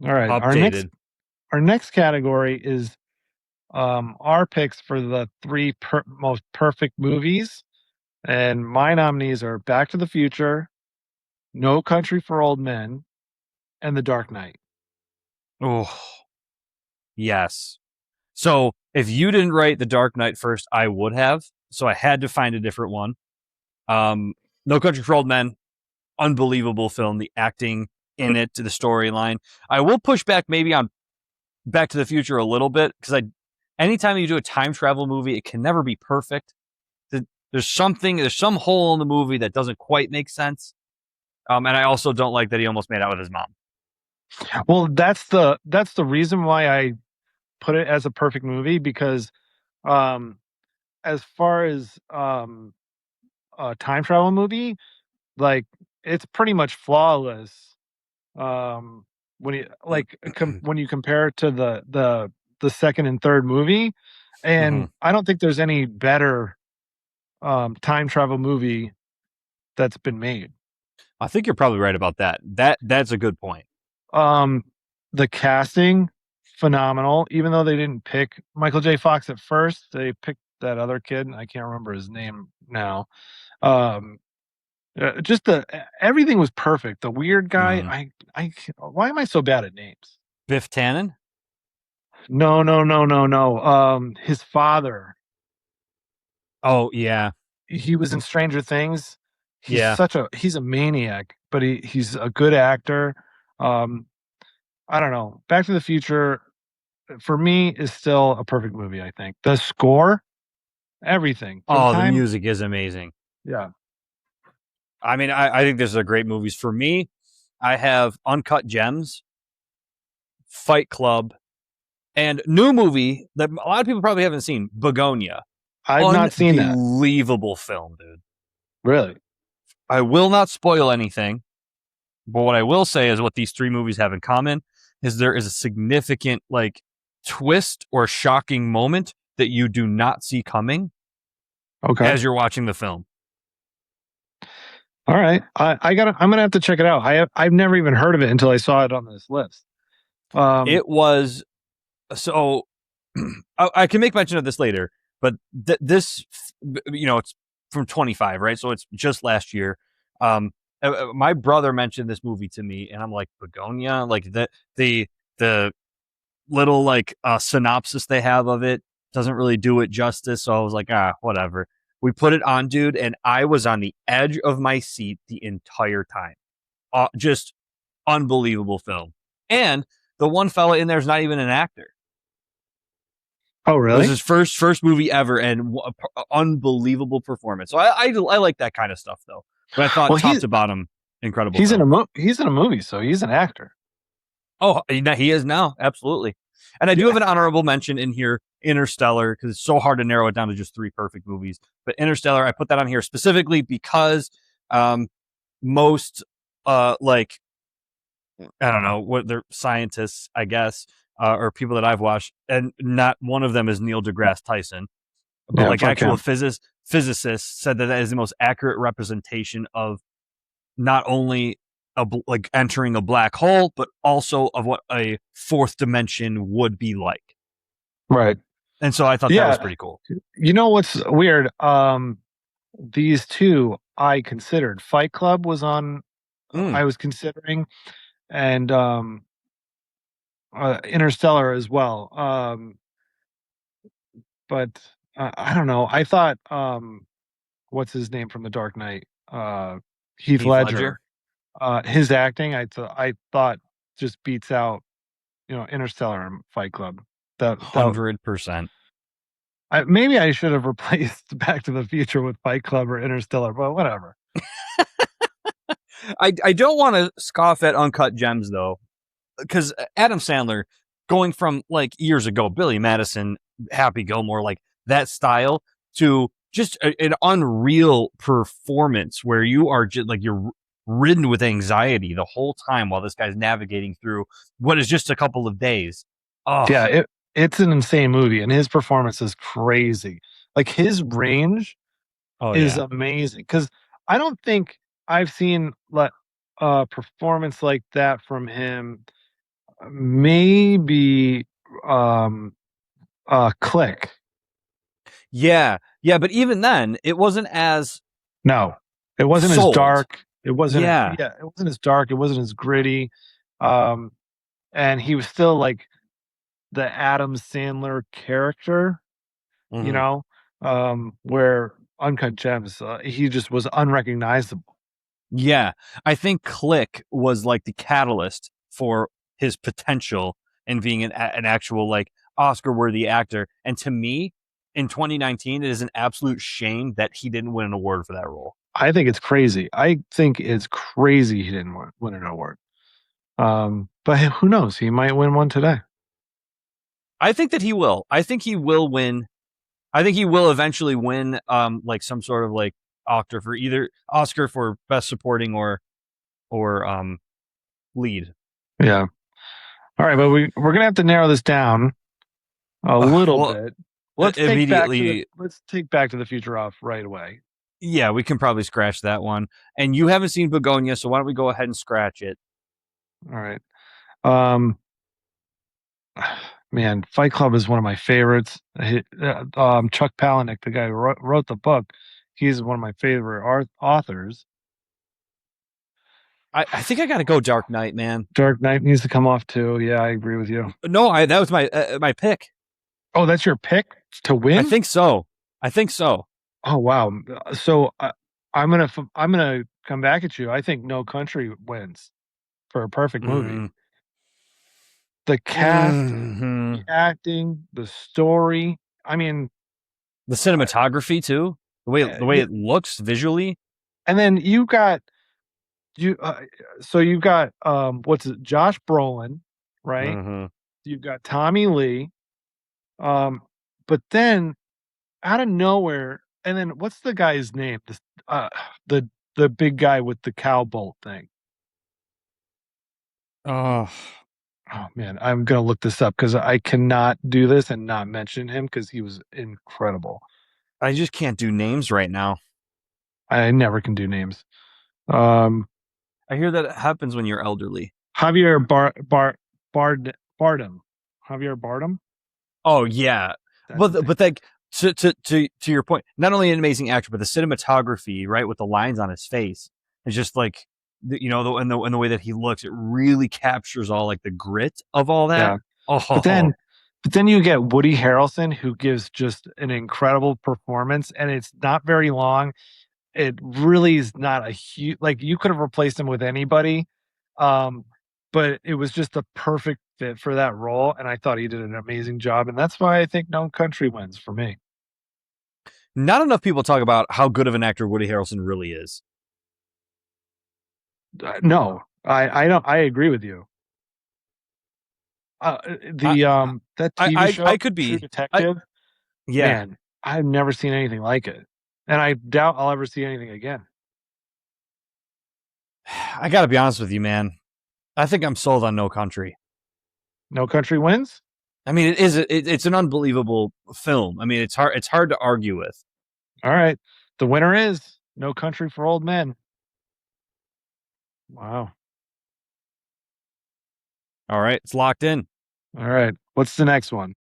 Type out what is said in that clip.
All right. Updated. Our next category is our picks for the three most perfect movies. And my nominees are Back to the Future, No Country for Old Men, and The Dark Knight. Oh, yes. So if you didn't write The Dark Knight first, I would have. So I had to find a different one. No Country for Old Men, unbelievable film. The acting in it, the storyline. I will push back maybe on Back to the Future a little bit because anytime you do a time travel movie, it can never be perfect. There's some hole in the movie that doesn't quite make sense. And I also don't like that he almost made out with his mom. Well, that's the reason why I put it as a perfect movie because um as far as a time travel movie, like it's pretty much flawless. When you when you compare it to the second and third movie, Mm-hmm. and I don't think there's any better time travel movie that's been made. I think you're probably right about that. That's a good point. Um, the casting, phenomenal. Even though they didn't pick Michael J. Fox at first, they picked that other kid. I can't remember his name now. Um, just everything was perfect. The weird guy. Mm-hmm. Why am I so bad at names? Biff Tannen. No, no, no, no, no. His father. Oh yeah, He was in Stranger Things. yeah. He's a maniac, but he's a good actor. Um, I don't know. Back to the Future for me is still a perfect movie. I think the score, everything for the Oh, the time. music is amazing. Yeah. I mean, I think this is a great movies. For me, I have Uncut Gems, Fight Club, and new movie that a lot of people probably haven't seen, Begonia. I've not seen that. Unbelievable film, dude. Really. I will not spoil anything, but what I will say is what these three movies have in common is there is a significant like twist or shocking moment that you do not see coming Okay. as you're watching the film. All right. I'm gonna have to check it out. I've never even heard of it until I saw it on this list. Um. It was so I can make mention of this later, but this, it's from 25, right? So it's just last year. My brother mentioned this movie to me, and I'm like, Begonia, like the little like synopsis they have of it doesn't really do it justice. So I was like, whatever. We put it on, dude, and I was on the edge of my seat the entire time. Just unbelievable film, and the one fella in there is not even an actor. Oh, It was really? his first movie ever, and unbelievable performance. So I like that kind of stuff though. But I thought Well, top to bottom, incredible he's in film. he's in a movie, so he's an actor. Oh, he is now, absolutely. And I do Yeah. have an honorable mention in here, Interstellar, because it's so hard to narrow it down to just three perfect movies. But Interstellar, I put that on here specifically because um, most like I don't know what they're scientists, I guess, or people that I've watched, and not one of them is Neil deGrasse Tyson, but Yeah. like Fuck actual him. physicists said that is the most accurate representation of not only like entering a black hole, but also of what a fourth dimension would be like. Right. And so I thought that was Yeah. pretty cool. You know what's weird? These two I considered. Fight Club was on. Mm. I was considering, and Interstellar as well. But I don't know. I thought what's his name from The Dark Knight? Heath Heath Ledger, Ledger. His acting, I thought just beats out Interstellar and Fight Club. That 100%. maybe I should have replaced Back to the Future with Fight Club or Interstellar, but whatever. I don't want to scoff at Uncut Gems though, because Adam Sandler, going from like years ago, Billy Madison, Happy Gilmore, like that style, to just an unreal performance where you are just like you're ridden with anxiety the whole time while this guy's navigating through what is just a couple of days. Oh, Yeah, it's an insane movie, and his performance is crazy. Like his range oh is yeah. amazing because I don't think I've seen like a performance like that from him maybe um Click. Yeah, yeah, but even then, it wasn't as No, it wasn't as sold. dark. It wasn't. Yeah. Yeah, it wasn't as dark. It wasn't as gritty. Um, and he was still like the Adam Sandler character, you Mhm. know, where Uncut Gems, he just was unrecognizable. Yeah, I think Click was like the catalyst for his potential in being an actual like Oscar worthy actor. And to me, in 2019, it is an absolute shame that he didn't win an award for that role. I think it's crazy. I think it's crazy he didn't win an award. But who knows? He might win one today. I think that he will. I think he will win. I think he will eventually win like some sort of like Oscar for best supporting or lead. Yeah. All right, but we're gonna have to narrow this down a little Well, bit. Let's take immediately, Back to the Future off right away. yeah, we can probably scratch that one. And you haven't seen Begonia, so why don't we go ahead and scratch it? All right. Um, man, Fight Club is one of my favorites. Chuck Palahniuk, the guy who wrote the book, he's one of my favorite authors. I think I got to go Dark Knight, man. Dark Knight needs to come off too. Yeah, I agree with you. No, I that was my pick. Oh, that's your pick to I win? think so. I think so. Oh wow. So I'm gonna come back at you. I think No Country wins for a perfect movie. Mm-hmm. The cast, the Mm-hmm. acting, the story. I mean, The cinematography too. The way yeah. it looks visually. And then you so you've got what's it, Josh Brolin, right? Mm-hmm. You've got Tommy Lee, um, but then out of nowhere, and then what's the guy's name? Uh, the the big guy with the cow bolt thing. Oh, Oh man, I'm gonna look this up because I cannot do this and not mention him because he was incredible. I just can't do names right now. I never can do names. Um, I hear that it happens when you're elderly. Javier Bardem. Javier Bardem. Oh yeah, That's his name. but like to your point, not only an amazing actor, but the cinematography, right, with the lines on his face, it's just like and the way that he looks, it really captures all like the grit of all that. Yeah. But Oh, then but then you get Woody Harrelson who gives just an incredible performance and it's not very long. It really is not a huge like you could have replaced him with anybody. Um, but it was just a perfect fit for that role and I thought he did an amazing job and that's why I think No Country wins for me. not enough people talk about how good of an actor Woody Harrelson really is. No, I don't I agree with you. I That TV I show could True be I Detective, yeah. man, I've never seen anything like it. And I doubt I'll ever see anything again. I got to be honest with you, man. I think I'm sold on No Country. No Country wins? I mean, it's an unbelievable film. I mean, it's hard to argue with. All right. The winner is No Country for Old Men. Wow. All right, it's locked in. All right. What's the next one?